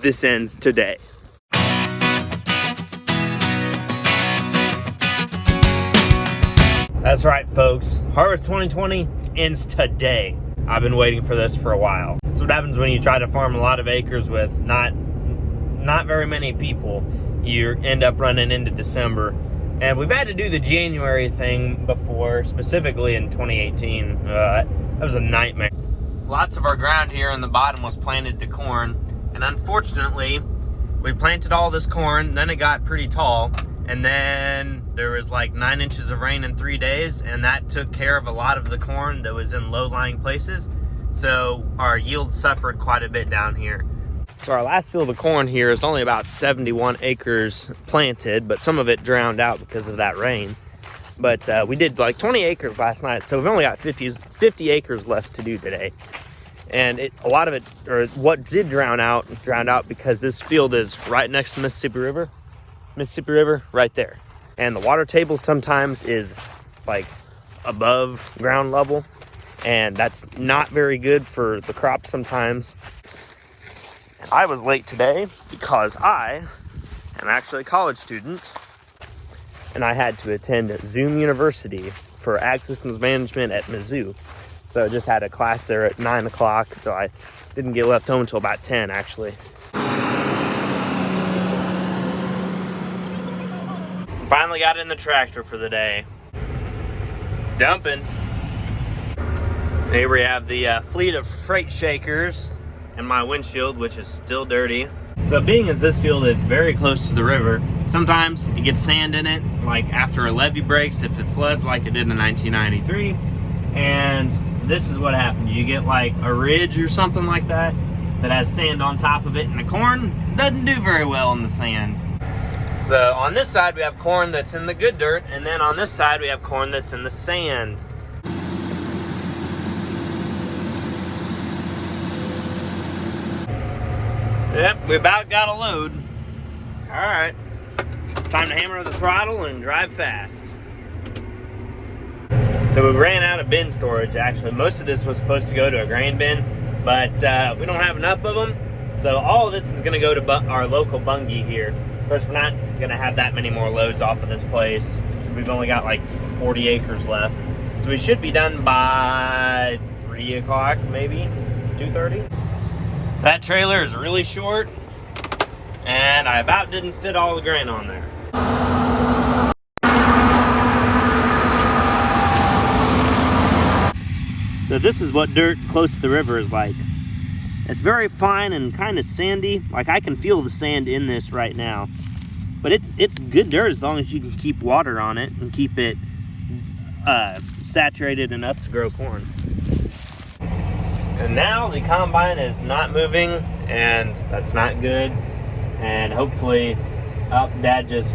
this ends today. That's right, folks. Harvest 2020 ends today. I've been waiting for this for a while. That's what happens when you try to farm a lot of acres with not very many people. You end up running into December. And we've had to do the January thing before, specifically in 2018. That was a nightmare. Lots of our ground here in the bottom was planted to corn. And unfortunately, we planted all this corn, then it got pretty tall. And then there was like 9 inches of rain in 3 days, and that took care of a lot of the corn that was in low-lying places. So our yield suffered quite a bit down here. So our last field of corn here is only about 71 acres planted, but some of it drowned out because of that rain. But we did like 20 acres last night, so we've only got 50 acres left to do today. And a lot of it, or what did drown out because this field is right next to Mississippi River right there. And the water table sometimes is like above ground level, and that's not very good for the crop sometimes. I was late today because I am actually a college student, and I had to attend Zoom University for Ag Systems Management at Mizzou. So I just had a class there at 9 o'clock, so I didn't get left home until about 10 actually. Finally got in the tractor for the day. Dumping. Here we have the fleet of freight shakers and my windshield, which is still dirty. So being as this field is very close to the river, sometimes it gets sand in it, like after a levee breaks, if it floods like it did in 1993. And this is what happens. You get like a ridge or something like that has sand on top of it, and the corn doesn't do very well in the sand. So on this side we have corn that's in the good dirt, and then on this side we have corn that's in the sand. Yep, we about got a load. All right, time to hammer the throttle and drive fast. So we ran out of bin storage actually. Most of this was supposed to go to a grain bin, but we don't have enough of them. So all of this is gonna go to our local Bunge here. Of course, we're not gonna have that many more loads off of this place. So we've only got like 40 acres left. So we should be done by 3 o'clock, maybe 2:30. That trailer is really short, and I about didn't fit all the grain on there. So this is what dirt close to the river is like. It's very fine and kind of sandy. Like I can feel the sand in this right now. But it's good dirt as long as you can keep water on it and keep it saturated enough to grow corn. And now the combine is not moving, and that's not good. And hopefully, Dad just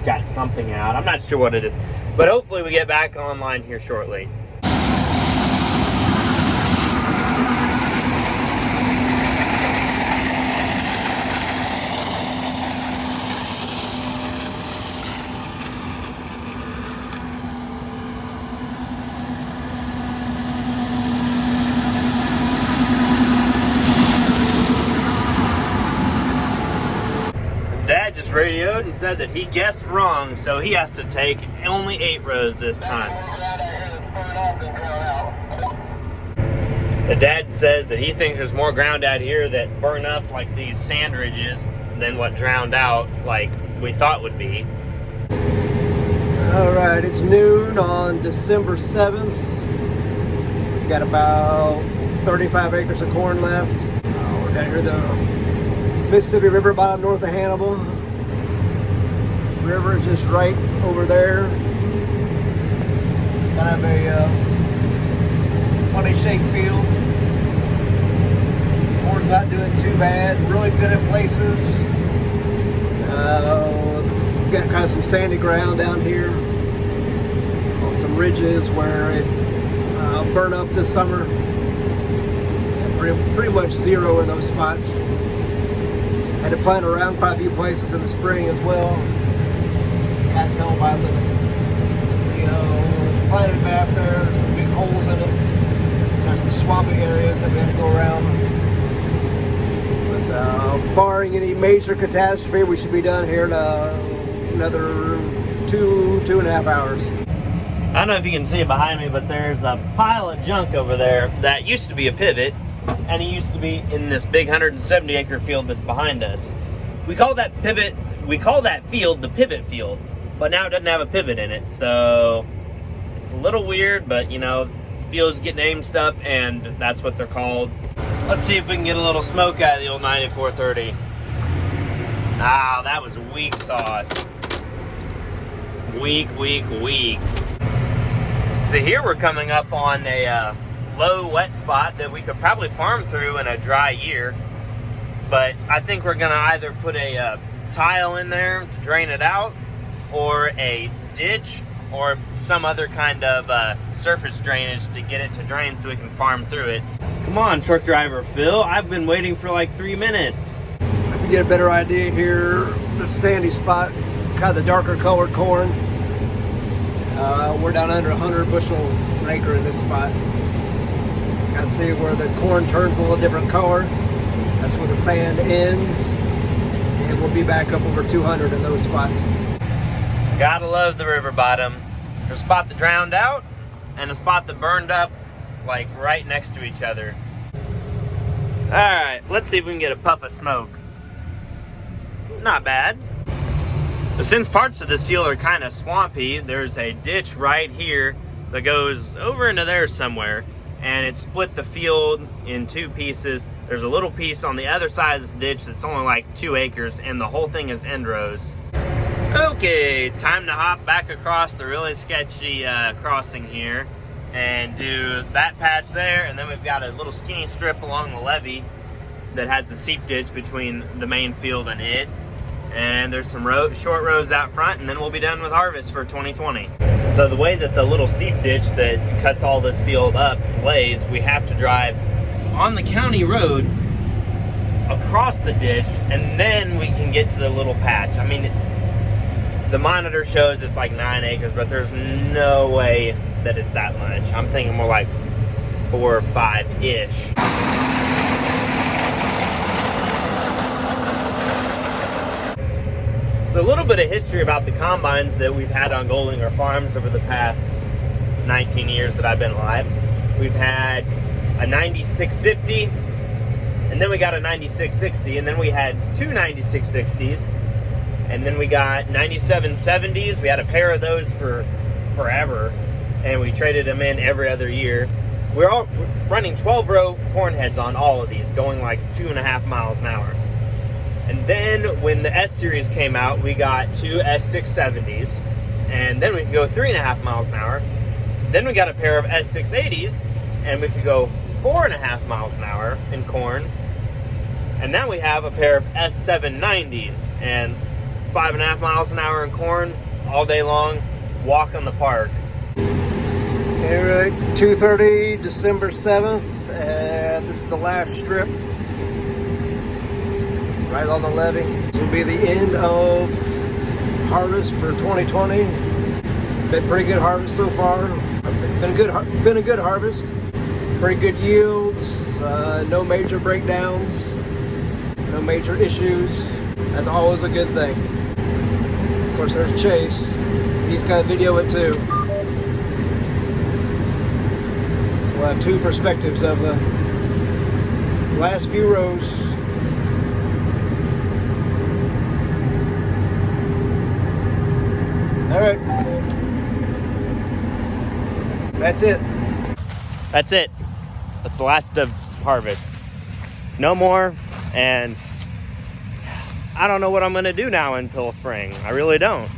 got something out. I'm not sure what it is, but hopefully we get back online here shortly. Dad just radioed and said that he guessed wrong, so he has to take only 8 rows this time. The dad says that he thinks there's more ground out here that burn up like these sand ridges than what drowned out like we thought would be. All right, it's noon on December 7th. We've got about 35 acres of corn left. We're down here the Mississippi River bottom north of Hannibal. River is just right over there. Kind of a funny shaped field. Corn's not doing too bad. Really good in places. Got kind of some sandy ground down here on some ridges where it burned up this summer. Pretty much zero in those spots. Had to plant around quite a few places in the spring as well. I can tell by the planted back there, there's some big holes in it. There's some swampy areas that we had to go around. But barring any major catastrophe, we should be done here in another 2.5 hours. I don't know if you can see it behind me, but there's a pile of junk over there that used to be a pivot, and it used to be in this big 170 acre field that's behind us. We call that field the pivot field, but now it doesn't have a pivot in it, so it's a little weird, but you know, fields get named stuff, and that's what they're called. Let's see if we can get a little smoke out of the old 9430. Ah, that was weak sauce. Weak. So here we're coming up on a low wet spot that we could probably farm through in a dry year. But I think we're gonna either put a tile in there to drain it out, or a ditch, or some other kind of surface drainage to get it to drain so we can farm through it. Come on, truck driver Phil, I've been waiting for like 3 minutes. Let me get a better idea here. The sandy spot, kind of the darker colored corn. We're down under 100 bushel an acre in this spot. Kind of see where the corn turns a little different color. That's where the sand ends. And we'll be back up over 200 in those spots. Gotta love the river bottom. There's a spot that drowned out and a spot that burned up like right next to each other. All right, let's see if we can get a puff of smoke. Not bad. But since parts of this field are kind of swampy, there's a ditch right here that goes over into there somewhere, and it split the field in 2 pieces. There's a little piece on the other side of this ditch that's only like 2 acres, and the whole thing is end rows. Okay, time to hop back across the really sketchy crossing here and do that patch there, and then we've got a little skinny strip along the levee that has the seep ditch between the main field and it. And there's some short rows out front, and then we'll be done with harvest for 2020. So the way that the little seep ditch that cuts all this field up lays, we have to drive on the county road across the ditch, and then we can get to the little patch. I mean, the monitor shows it's like 9 acres, but there's no way that it's that much. I'm thinking more like 4 or 5-ish. So a little bit of history about the combines that we've had on Goldinger Farms over the past 19 years that I've been alive. We've had a 9650, and then we got a 9660, and then we had 2 9660s, and then we got 9770s. We had a pair of those for forever, and we traded them in every other year. We're all running 12-row corn heads on all of these, going like 2.5 miles an hour. And then when the S series came out, we got 2 S670s, and then we could go 3.5 miles an hour. Then we got a pair of S680s, and we could go 4.5 miles an hour in corn. And now we have a pair of S790s, and 5.5 miles an hour in corn all day long, walk on the park. All right, 2:30, December 7th, and this is the last strip. Right on the levee. This will be the end of harvest for 2020. Been pretty good harvest so far. Been a good harvest. Pretty good yields. No major breakdowns. No major issues. That's always a good thing. Of course, there's Chase. He's got to video it too. So we'll have 2 perspectives of the last few rows. All right, that's it. That's it. That's the last of harvest. No more, and I don't know what I'm gonna do now until spring. I really don't.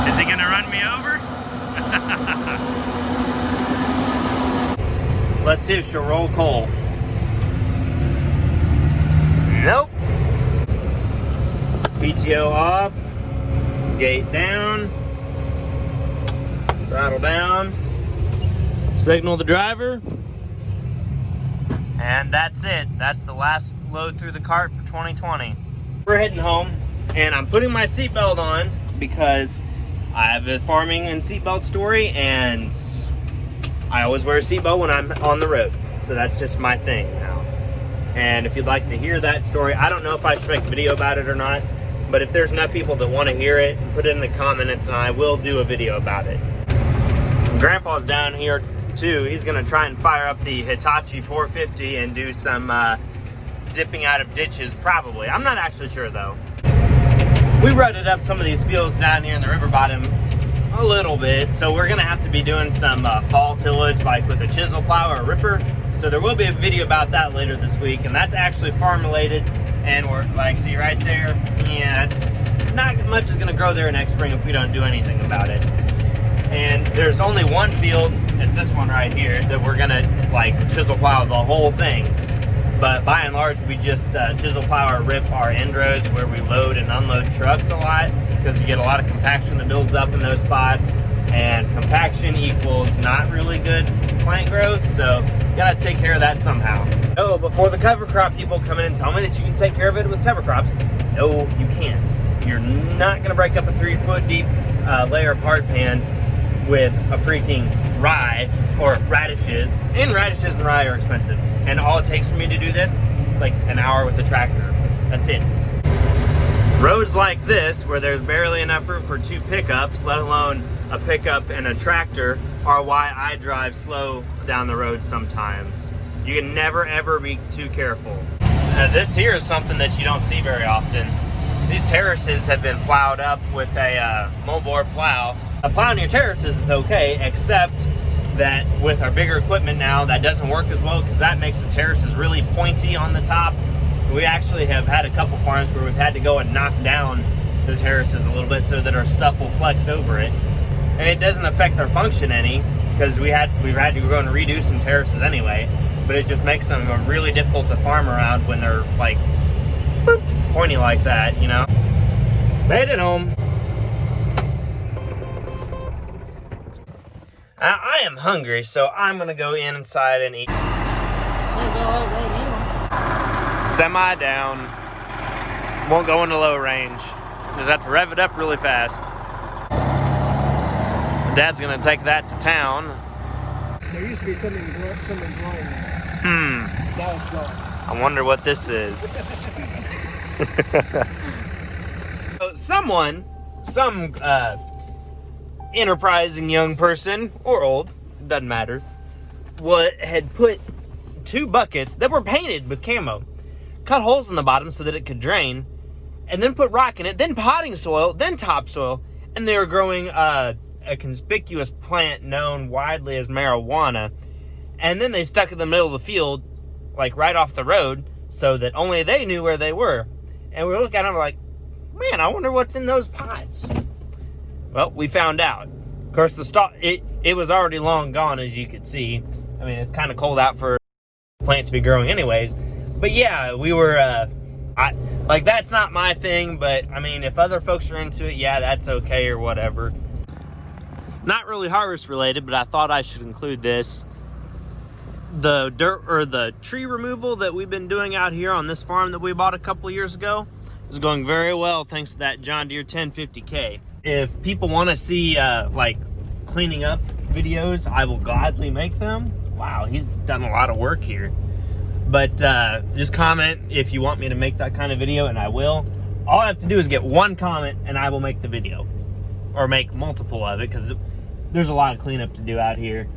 Is he gonna run me over? Let's see if she'll roll coal. Nope. PTO off. Gate down. Throttle down. Signal the driver. And that's it. That's the last load through the cart for 2020. We're heading home, and I'm putting my seatbelt on because I have a farming and seatbelt story, and I always wear a seatbelt when I'm on the road. So that's just my thing now. And if you'd like to hear that story, I don't know if I should make a video about it or not, but if there's enough people that want to hear it, put it in the comments and I will do a video about it. Grandpa's down here too. He's gonna try and fire up the Hitachi 450 and do some dipping out of ditches, probably. I'm not actually sure though. We rutted up some of these fields down here in the river bottom a little bit, so we're gonna have to be doing some fall tillage, like with a chisel plow or a ripper. So there will be a video about that later this week, and that's actually farm related. And we're like, see right there, yeah, it's not much is gonna grow there next spring if we don't do anything about it. And there's only one field, it's this one right here, that we're gonna like chisel plow the whole thing. But by and large, we just chisel plow or rip our end rows where we load and unload trucks a lot, because you get a lot of compaction that builds up in those spots, and compaction equals not really good plant growth, so you gotta take care of that somehow. Oh, before the cover crop people come in and tell me that you can take care of it with cover crops, no, you can't. You're not gonna break up a 3-foot deep layer of hard pan with a freaking rye or radishes, and radishes and rye are expensive. And all it takes for me to do this, like an hour with the tractor. That's it. Roads like this, where there's barely enough room for 2 pickups, let alone a pickup and a tractor, are why I drive slow down the road sometimes. You can never ever be too careful. This here is something that you don't see very often. These terraces have been plowed up with a moldboard plow. Plowing your terraces is okay, except that with our bigger equipment now, that doesn't work as well, because that makes the terraces really pointy on the top. We actually have had a couple farms where we've had to go and knock down the terraces a little bit so that our stuff will flex over it. And it doesn't affect their function any, because we've had to go and redo some terraces anyway, but it just makes them really difficult to farm around when they're like boop, pointy like that, you know? Made it home. I am hungry, so I'm gonna go inside and eat. Semi down. Won't go into low range. Just have to rev it up really fast. Dad's gonna take that to town. There used to be something growing there. Now it's gone. I wonder what this is. So some enterprising young person, or old, doesn't matter, had put 2 buckets that were painted with camo, cut holes in the bottom so that it could drain, and then put rock in it, then potting soil, then topsoil, and they were growing a conspicuous plant known widely as marijuana. And then they stuck it in the middle of the field, like right off the road, so that only they knew where they were. And we look at them like, man, I wonder what's in those pots. Well, we found out. Of course, the stalk, it was already long gone, as you could see. I mean, it's kind of cold out for plants to be growing anyways. But yeah, we were, like, that's not my thing, but I mean, if other folks are into it, yeah, that's okay or whatever. Not really harvest related, but I thought I should include this. The dirt or the tree removal that we've been doing out here on this farm that we bought a couple years ago is going very well thanks to that John Deere 1050K. If people want to see like cleaning up videos, I will gladly make them. Wow, he's done a lot of work here. But just comment if you want me to make that kind of video, and I will. All I have to do is get 1 comment and I will make the video, or make multiple of it, because there's a lot of cleanup to do out here.